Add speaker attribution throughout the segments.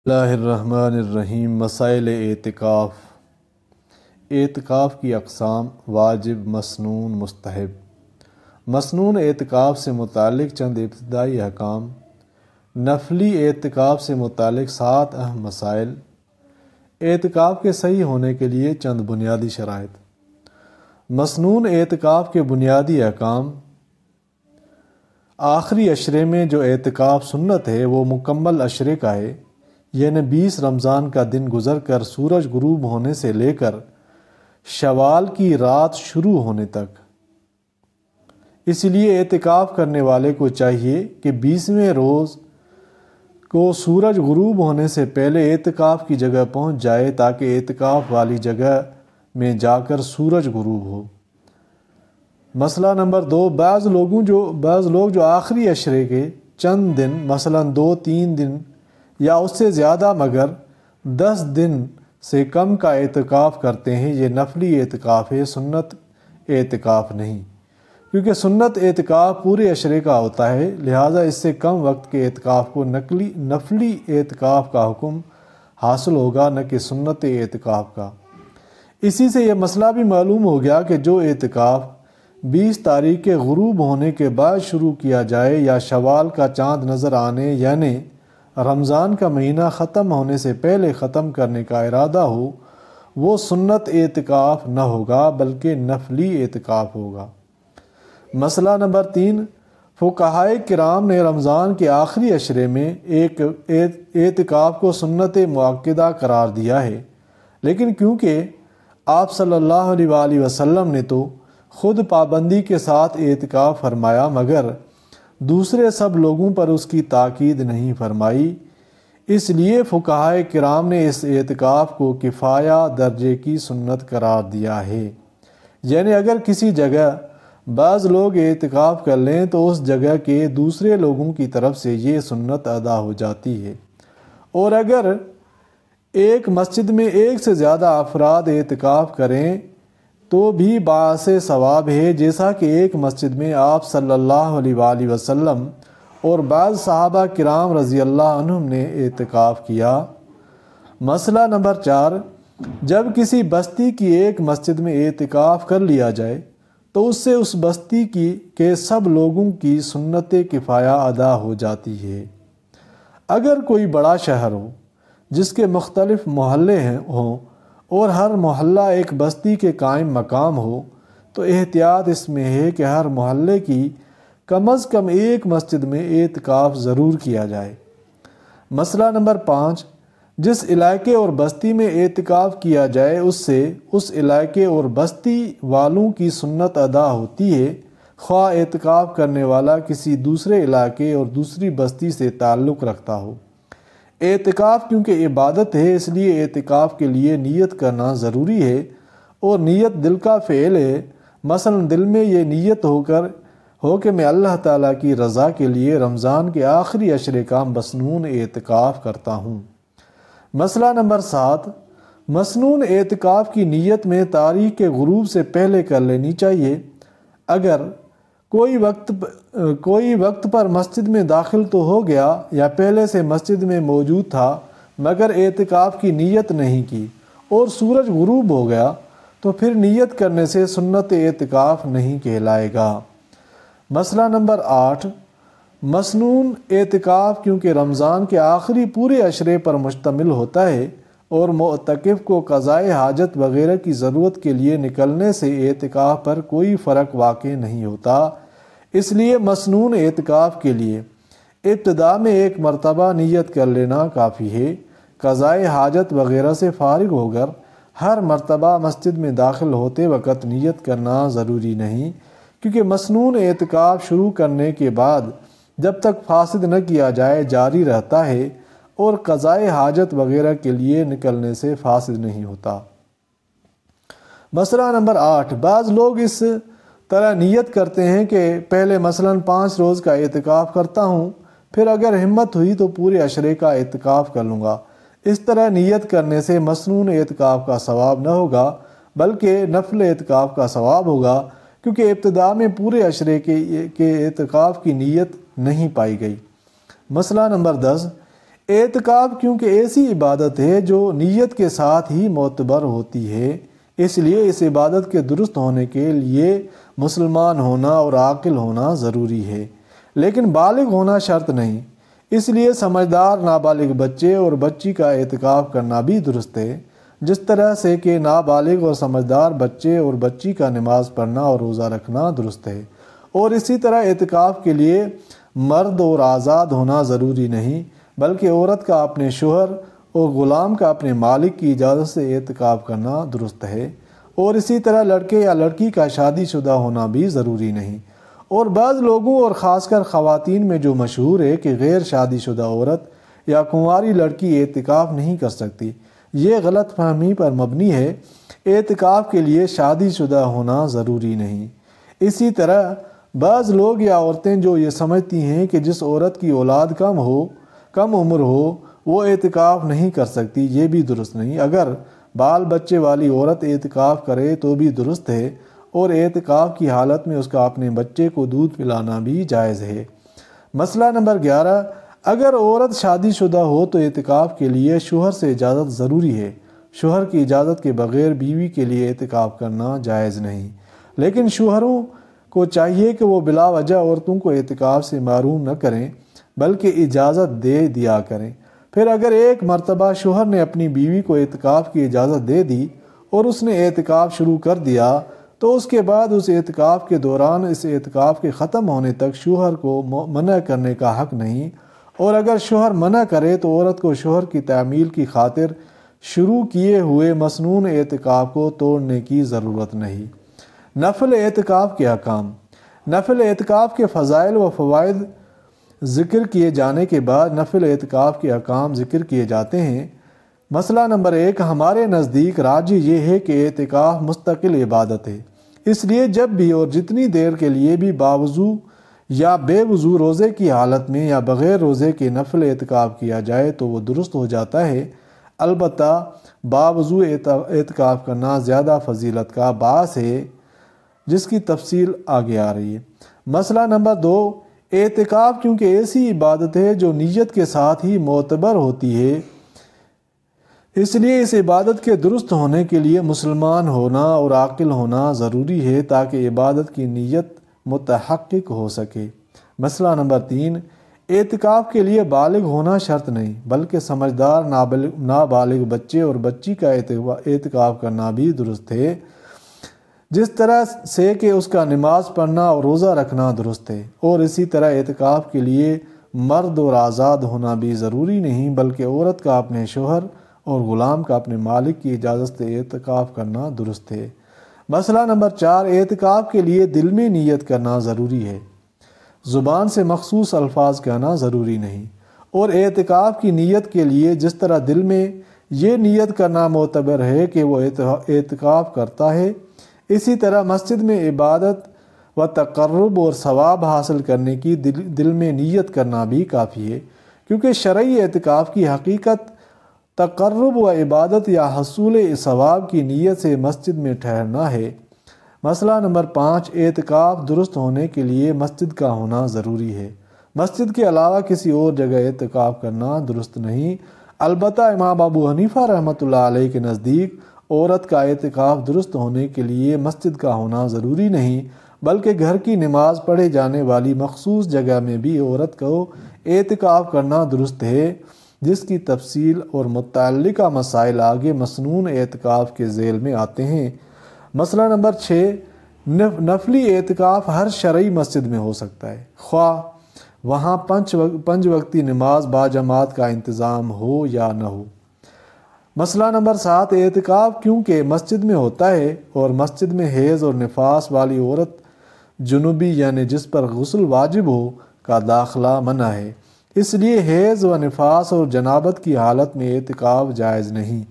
Speaker 1: اللہ الرحمن الرحیم۔ مسائل اعتکاف۔ اعتکاف کی اقسام: واجب، مسنون، مستحب۔ مسنون اعتکاف سے متعلق چند ابتدائی احکام۔ نفلی اعتکاف سے متعلق 7 اہم مسائل۔ اعتکاف کے صحیح ہونے کے لیے چند بنیادی شرائط۔ مسنون اعتکاف کے بنیادی احکام: آخری عشرے میں جو اعتکاف سنت ہے وہ مکمل عشرے کا ہے، یعنی 20 رمضان کا دن گزر کر سورج غروب ہونے سے لے کر شوال کی رات شروع ہونے تک۔ اس لیے اعتکاف کرنے والے کو چاہیے کہ 20ویں روز کو سورج غروب ہونے سے پہلے اعتکاف کی جگہ پہنچ جائے تاکہ اعتکاف والی جگہ میں جا کر سورج غروب ہو۔ مسئلہ نمبر 2، بعض لوگ جو آخری عشرے کے چند دن مثلاً 2-3 دن یا اس سے زیادہ مگر 10 دن سے کم کا اعتکاف کرتے ہیں، یہ نفلی اعتکاف ہے، سنت اعتکاف نہیں، کیونکہ سنت اعتکاف پورے عشرے کا ہوتا ہے، لہٰذا اس سے کم وقت کے اعتکاف کو نفلی اعتکاف کا حکم حاصل ہوگا، نہ کہ سنت اعتکاف کا۔ اسی سے یہ مسئلہ بھی معلوم ہو گیا کہ جو اعتکاف 20 تاریخ کے غروب ہونے کے بعد شروع کیا جائے یا شوال کا چاند نظر آنے یعنی رمضان کا مہینہ ختم ہونے سے پہلے ختم کرنے کا ارادہ ہو، وہ سنت اعتکاف نہ ہوگا بلکہ نفلی اعتکاف ہوگا۔ مسئلہ نمبر 3، فقہائے کرام نے رمضان کے آخری عشرے میں ایک اعتکاف کو سنت مؤکدہ قرار دیا ہے، لیکن کیونکہ آپ صلی اللہ علیہ وآلہ وسلم نے تو خود پابندی کے ساتھ اعتکاف فرمایا مگر دوسرے سب لوگوں پر اس کی تاکید نہیں فرمائی، اس لیے فقہائے کرام نے اس اعتکاف کو کفایہ درجے کی سنت قرار دیا ہے، یعنی اگر کسی جگہ بعض لوگ اعتکاف کر لیں تو اس جگہ کے دوسرے لوگوں کی طرف سے یہ سنت ادا ہو جاتی ہے، اور اگر ایک مسجد میں ایک سے زیادہ افراد اعتکاف کریں تو بھی باعث ثواب ہے، جیسا کہ ایک مسجد میں آپ صلی اللہ علیہ وآلہ وسلم اور بعض صحابہ کرام رضی اللہ عنہم نے اعتکاف کیا۔ مسئلہ نمبر 4، جب کسی بستی کی ایک مسجد میں اعتکاف کر لیا جائے تو اس سے اس بستی کے سب لوگوں کی سنت کفایہ ادا ہو جاتی ہے۔ اگر کوئی بڑا شہر ہو جس کے مختلف محلے ہوں اور ہر محلہ ایک بستی کے قائم مقام ہو تو احتیاط اس میں ہے کہ ہر محلے کی کم از کم ایک مسجد میں اعتکاف ضرور کیا جائے۔ مسئلہ نمبر 5، جس علاقے اور بستی میں اعتکاف کیا جائے اس سے اس علاقے اور بستی والوں کی سنت ادا ہوتی ہے، خواہ اعتکاف کرنے والا کسی دوسرے علاقے اور دوسری بستی سے تعلق رکھتا ہو۔ اعتکاف کیونکہ عبادت ہے اس لیے اعتکاف کے لیے نیت کرنا ضروری ہے، اور نیت دل کا فعل ہے، مثلا دل میں یہ نیت ہو کہ میں اللہ تعالیٰ کی رضا کے لیے رمضان کے آخری عشرے کا مسنون اعتکاف کرتا ہوں۔ مسئلہ نمبر 7، مسنون اعتکاف کی نیت میں تاریخ کے غروب سے پہلے کر لینی چاہیے۔ اگر کوئی وقت پر مسجد میں داخل تو ہو گیا یا پہلے سے مسجد میں موجود تھا مگر اعتکاف کی نیت نہیں کی اور سورج غروب ہو گیا تو پھر نیت کرنے سے سنت اعتکاف نہیں کہلائے گا۔ مسئلہ نمبر 8، مسنون اعتکاف کیونکہ رمضان کے آخری پورے عشرے پر مشتمل ہوتا ہے اور معتکف کو قضائے حاجت وغیرہ کی ضرورت کے لیے نکلنے سے اعتکاف پر کوئی فرق واقع نہیں ہوتا، اس لیے مسنون اعتکاف کے لیے ابتدا میں ایک مرتبہ نیت کر لینا کافی ہے۔ قضائے حاجت وغیرہ سے فارغ ہو کر ہر مرتبہ مسجد میں داخل ہوتے وقت نیت کرنا ضروری نہیں، کیونکہ مسنون اعتکاف شروع کرنے کے بعد جب تک فاسد نہ کیا جائے جاری رہتا ہے اور قضائے حاجت وغیرہ کے لیے نکلنے سے فاسد نہیں ہوتا۔ مسئلہ نمبر 8، بعض لوگ اس طرح نیت کرتے ہیں کہ پہلے مثلاً 5 روز کا اعتکاف کرتا ہوں، پھر اگر ہمت ہوئی تو پورے عشرے کا اعتکاف کر لوں گا۔ اس طرح نیت کرنے سے مسنون اعتکاف کا ثواب نہ ہوگا بلکہ نفل اعتکاف کا ثواب ہوگا، کیونکہ ابتدا میں پورے عشرے کے اعتکاف کی نیت نہیں پائی گئی۔ مسئلہ نمبر 10، اعتکاف کیونکہ ایسی عبادت ہے جو نیت کے ساتھ ہی معتبر ہوتی ہے، اس لیے اس عبادت کے درست ہونے کے لیے مسلمان ہونا اور عاقل ہونا ضروری ہے، لیکن بالغ ہونا شرط نہیں۔ اس لیے سمجھدار نابالغ بچے اور بچی کا اعتکاف کرنا بھی درست ہے، جس طرح سے کہ نابالغ اور سمجھدار بچے اور بچی کا نماز پڑھنا اور روزہ رکھنا درست ہے۔ اور اسی طرح اعتکاف کے لیے مرد اور آزاد ہونا ضروری نہیں، بلکہ عورت کا اپنے شوہر اور غلام کا اپنے مالک کی اجازت سے اعتکاف کرنا درست ہے۔ اور اسی طرح لڑکے یا لڑکی کا شادی شدہ ہونا بھی ضروری نہیں۔ اور بعض لوگوں اور خاص کر خواتین میں جو مشہور ہے کہ غیر شادی شدہ عورت یا کنواری لڑکی اعتکاف نہیں کر سکتی، یہ غلط فہمی پر مبنی ہے۔ اعتکاف کے لیے شادی شدہ ہونا ضروری نہیں۔ اسی طرح بعض لوگ یا عورتیں جو یہ سمجھتی ہیں کہ جس عورت کی اولاد کم عمر ہو وہ اعتکاف نہیں کر سکتی، یہ بھی درست نہیں۔ اگر بال بچے والی عورت اعتکاف کرے تو بھی درست ہے، اور اعتکاف کی حالت میں اس کا اپنے بچے کو دودھ پلانا بھی جائز ہے۔ مسئلہ نمبر 11، اگر عورت شادی شدہ ہو تو اعتکاف کے لیے شوہر سے اجازت ضروری ہے۔ شوہر کی اجازت کے بغیر بیوی کے لیے اعتکاف کرنا جائز نہیں، لیکن شوہروں کو چاہیے کہ وہ بلا وجہ عورتوں کو اعتکاف سے محروم نہ کریں، بلکہ اجازت دے دیا کریں۔ پھر اگر ایک مرتبہ شوہر نے اپنی بیوی کو اعتکاف کی اجازت دے دی اور اس نے اعتکاف شروع کر دیا تو اس کے بعد اس اعتکاف کے دوران اس اعتکاف کے ختم ہونے تک شوہر کو منع کرنے کا حق نہیں، اور اگر شوہر منع کرے تو عورت کو شوہر کی تعمیل کی خاطر شروع کیے ہوئے مسنون اعتکاف کو توڑنے کی ضرورت نہیں۔ نفل اعتکاف کے احکام۔ نفل اعتکاف کے فضائل و فوائد ذکر کیے جانے کے بعد نفل اعتکاف کے احکام ذکر کیے جاتے ہیں۔ مسئلہ نمبر 1، ہمارے نزدیک راجح یہ ہے کہ اعتکاف مستقل عبادت ہے، اس لیے جب بھی اور جتنی دیر کے لیے بھی باوضو یا بے وضو روزے کی حالت میں یا بغیر روزے کے نفل اعتکاف کیا جائے تو وہ درست ہو جاتا ہے۔ البتہ باوضو اعتکاف کرنا زیادہ فضیلت کا باعث ہے، جس کی تفصیل آگے آ رہی ہے۔ مسئلہ نمبر 2، اعتکاف کیونکہ ایسی عبادت ہے جو نیت کے ساتھ ہی معتبر ہوتی ہے، اس لیے اس عبادت کے درست ہونے کے لیے مسلمان ہونا اور عاقل ہونا ضروری ہے تاکہ عبادت کی نیت متحقق ہو سکے۔ مسئلہ نمبر 3، اعتکاف کے لیے بالغ ہونا شرط نہیں، بلکہ سمجھدار نابالغ بچے اور بچی کا اعتکاف کرنا بھی درست ہے، جس طرح سے کہ اس کا نماز پڑھنا اور روزہ رکھنا درست ہے۔ اور اسی طرح اعتکاف کے لیے مرد اور آزاد ہونا بھی ضروری نہیں، بلکہ عورت کا اپنے شوہر اور غلام کا اپنے مالک کی اجازت سے اعتکاف کرنا درست ہے۔ مسئلہ نمبر 4، اعتکاف کے لیے دل میں نیت کرنا ضروری ہے، زبان سے مخصوص الفاظ کہنا ضروری نہیں۔ اور اعتکاف کی نیت کے لیے جس طرح دل میں یہ نیت کرنا معتبر ہے کہ وہ اعتکاف کرتا ہے، اسی طرح مسجد میں عبادت و تقرب اور ثواب حاصل کرنے کی دل میں نیت کرنا بھی کافی ہے، کیونکہ شرعی اعتکاف کی حقیقت تقرب و عبادت یا حصول ثواب کی نیت سے مسجد میں ٹھہرنا ہے۔ مسئلہ نمبر 5، اعتکاف درست ہونے کے لیے مسجد کا ہونا ضروری ہے۔ مسجد کے علاوہ کسی اور جگہ اعتکاف کرنا درست نہیں۔ البتہ امام ابو حنیفہ رحمۃ اللہ علیہ کے نزدیک عورت کا اعتکاف درست ہونے کے لیے مسجد کا ہونا ضروری نہیں، بلکہ گھر کی نماز پڑھے جانے والی مخصوص جگہ میں بھی عورت کو اعتکاف کرنا درست ہے، جس کی تفصیل اور متعلقہ مسائل آگے مسنون اعتکاف کے ذیل میں آتے ہیں۔ مسئلہ نمبر 6، نفلی اعتکاف ہر شرعی مسجد میں ہو سکتا ہے، خواہ وہاں 5 وقتی نماز باجماعت کا انتظام ہو یا نہ ہو۔ مسئلہ نمبر 7، اعتکاف کیونکہ مسجد میں ہوتا ہے اور مسجد میں حیض اور نفاس والی عورت جنوبی یعنی جس پر غسل واجب ہو کا داخلہ منع ہے، اس لیے حیض و نفاس اور جنابت کی حالت میں اعتکاف جائز نہیں۔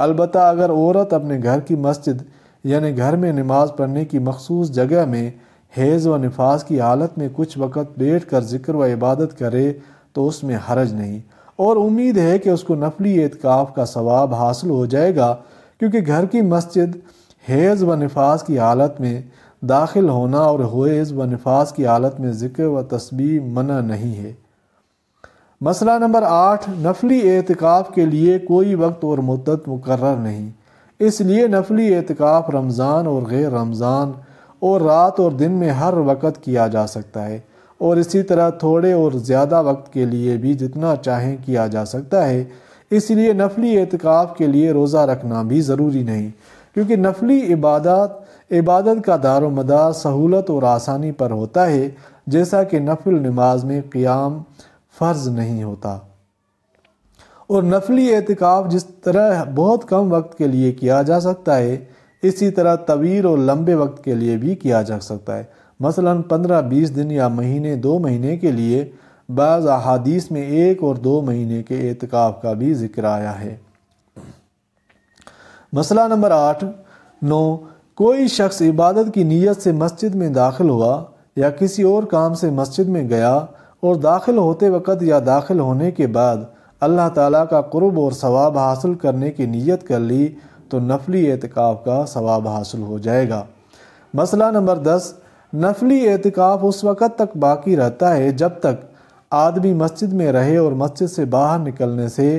Speaker 1: البتہ اگر عورت اپنے گھر کی مسجد یعنی گھر میں نماز پڑھنے کی مخصوص جگہ میں حیض و نفاس کی حالت میں کچھ وقت بیٹھ کر ذکر و عبادت کرے تو اس میں حرج نہیں، اور امید ہے کہ اس کو نفلی اعتکاف کا ثواب حاصل ہو جائے گا، کیونکہ گھر کی مسجد حیض و نفاس کی حالت میں داخل ہونا اور حیض و نفاس کی حالت میں ذکر و تسبیح منع نہیں ہے۔ مسئلہ نمبر 8، نفلی اعتکاف کے لیے کوئی وقت اور مدت مقرر نہیں، اس لیے نفلی اعتکاف رمضان اور غیر رمضان اور رات اور دن میں ہر وقت کیا جا سکتا ہے، اور اسی طرح تھوڑے اور زیادہ وقت کے لیے بھی جتنا چاہیں کیا جا سکتا ہے۔ اس لیے نفلی اعتکاف کے لیے روزہ رکھنا بھی ضروری نہیں، کیونکہ نفلی عبادت کا دار و مدار سہولت اور آسانی پر ہوتا ہے، جیسا کہ نفل نماز میں قیام فرض نہیں ہوتا۔ اور نفلی اعتکاف جس طرح بہت کم وقت کے لیے کیا جا سکتا ہے، اسی طرح طویل اور لمبے وقت کے لیے بھی کیا جا سکتا ہے، مثلا 15-20 دن یا مہینے 2 مہینے کے لیے۔ بعض احادیث میں 1 اور 2 مہینے کے اعتکاف کا بھی ذکر آیا ہے۔ مسئلہ نمبر 9، کوئی شخص عبادت کی نیت سے مسجد میں داخل ہوا یا کسی اور کام سے مسجد میں گیا اور داخل ہوتے وقت یا داخل ہونے کے بعد اللہ تعالیٰ کا قرب اور ثواب حاصل کرنے کی نیت کر لی تو نفلی اعتکاف کا ثواب حاصل ہو جائے گا۔ مسئلہ نمبر 10، نفلی اعتکاف اس وقت تک باقی رہتا ہے جب تک آدمی مسجد میں رہے اور مسجد سے باہر نکلنے سے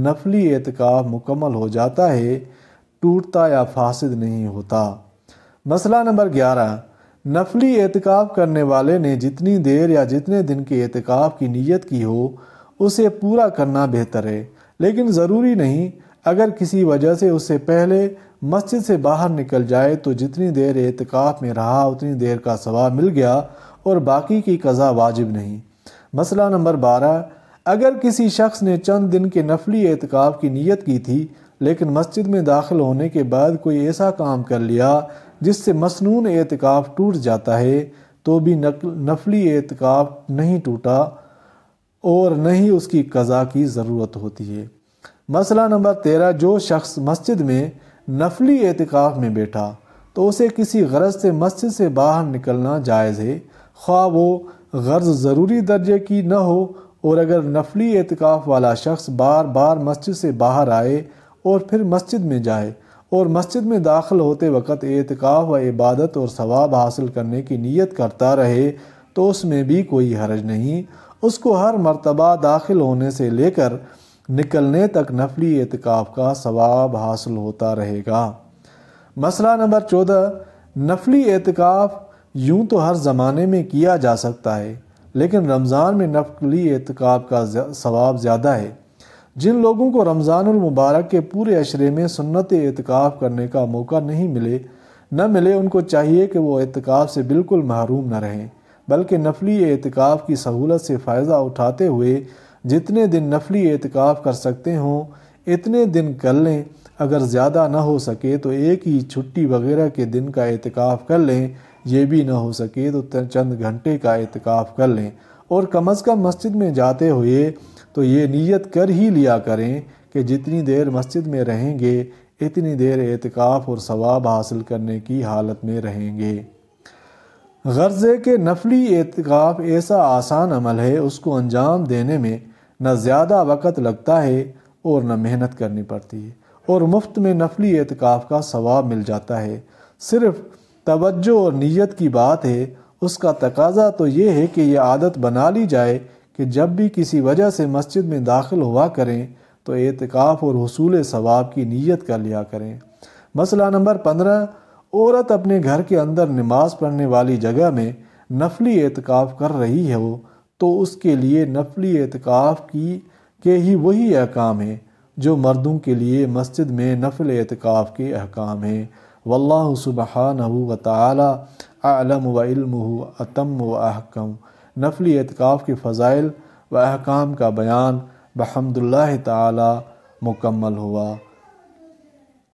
Speaker 1: نفلی اعتکاف مکمل ہو جاتا ہے، ٹوٹتا یا فاسد نہیں ہوتا۔ مسئلہ نمبر 11، نفلی اعتکاف کرنے والے نے جتنی دیر یا جتنے دن کے اعتکاف کی نیت کی ہو اسے پورا کرنا بہتر ہے، لیکن ضروری نہیں۔ اگر کسی وجہ سے اس سے پہلے مسجد سے باہر نکل جائے تو جتنی دیر اعتکاف میں رہا اتنی دیر کا ثواب مل گیا اور باقی کی قضا واجب نہیں۔ مسئلہ نمبر 12، اگر کسی شخص نے چند دن کے نفلی اعتکاف کی نیت کی تھی لیکن مسجد میں داخل ہونے کے بعد کوئی ایسا کام کر لیا جس سے مسنون اعتکاف ٹوٹ جاتا ہے تو بھی نفلی اعتکاف نہیں ٹوٹا اور نہ ہی اس کی قضا کی ضرورت ہوتی ہے۔ مسئلہ نمبر 13، جو شخص مسجد میں نفلی اعتکاف میں بیٹھا تو اسے کسی غرض سے مسجد سے باہر نکلنا جائز ہے، خواہ وہ غرض ضروری درجے کی نہ ہو، اور اگر نفلی اعتکاف والا شخص بار بار مسجد سے باہر آئے اور پھر مسجد میں جائے اور مسجد میں داخل ہوتے وقت اعتکاف و عبادت اور ثواب حاصل کرنے کی نیت کرتا رہے تو اس میں بھی کوئی حرج نہیں، اس کو ہر مرتبہ داخل ہونے سے لے کر نکلنے تک نفلی اعتکاف کا ثواب حاصل ہوتا رہے گا۔ مسئلہ نمبر 14، نفلی اعتکاف یوں تو ہر زمانے میں کیا جا سکتا ہے، لیکن رمضان میں نفلی اعتکاف کا ثواب زیادہ ہے۔ جن لوگوں کو رمضان المبارک کے پورے عشرے میں سنت اعتکاف کرنے کا موقع نہ ملے ان کو چاہیے کہ وہ اعتکاف سے بالکل محروم نہ رہیں، بلکہ نفلی اعتکاف کی سہولت سے فائدہ اٹھاتے ہوئے جتنے دن نفلی اعتکاف کر سکتے ہوں اتنے دن کر لیں۔ اگر زیادہ نہ ہو سکے تو ایک ہی چھٹی وغیرہ کے دن کا اعتکاف کر لیں، یہ بھی نہ ہو سکے تو چند گھنٹے کا اعتکاف کر لیں، اور کم از کم مسجد میں جاتے ہوئے تو یہ نیت کر ہی لیا کریں کہ جتنی دیر مسجد میں رہیں گے اتنی دیر اعتکاف اور ثواب حاصل کرنے کی حالت میں رہیں گے۔ غرض ہے کہ نفلی اعتکاف ایسا آسان عمل ہے، اس کو انجام دینے میں نہ زیادہ وقت لگتا ہے اور نہ محنت کرنی پڑتی ہے، اور مفت میں نفلی اعتکاف کا ثواب مل جاتا ہے۔ صرف توجہ اور نیت کی بات ہے۔ اس کا تقاضا تو یہ ہے کہ یہ عادت بنا لی جائے کہ جب بھی کسی وجہ سے مسجد میں داخل ہوا کریں تو اعتکاف اور حصول ثواب کی نیت کر لیا کریں۔ مسئلہ نمبر 15، عورت اپنے گھر کے اندر نماز پڑھنے والی جگہ میں نفلی اعتکاف کر رہی ہو تو اس کے لیے نفلی اعتکاف کے ہی وہی احکام ہیں جو مردوں کے لیے مسجد میں نفل اعتکاف کے احکام ہیں۔ واللہ سبحانہ وتعالی اعلم وعلمہ اتم و احکم۔ نفلی اعتکاف کے فضائل و احکام کا بیان بحمد اللہ تعالی مکمل ہوا۔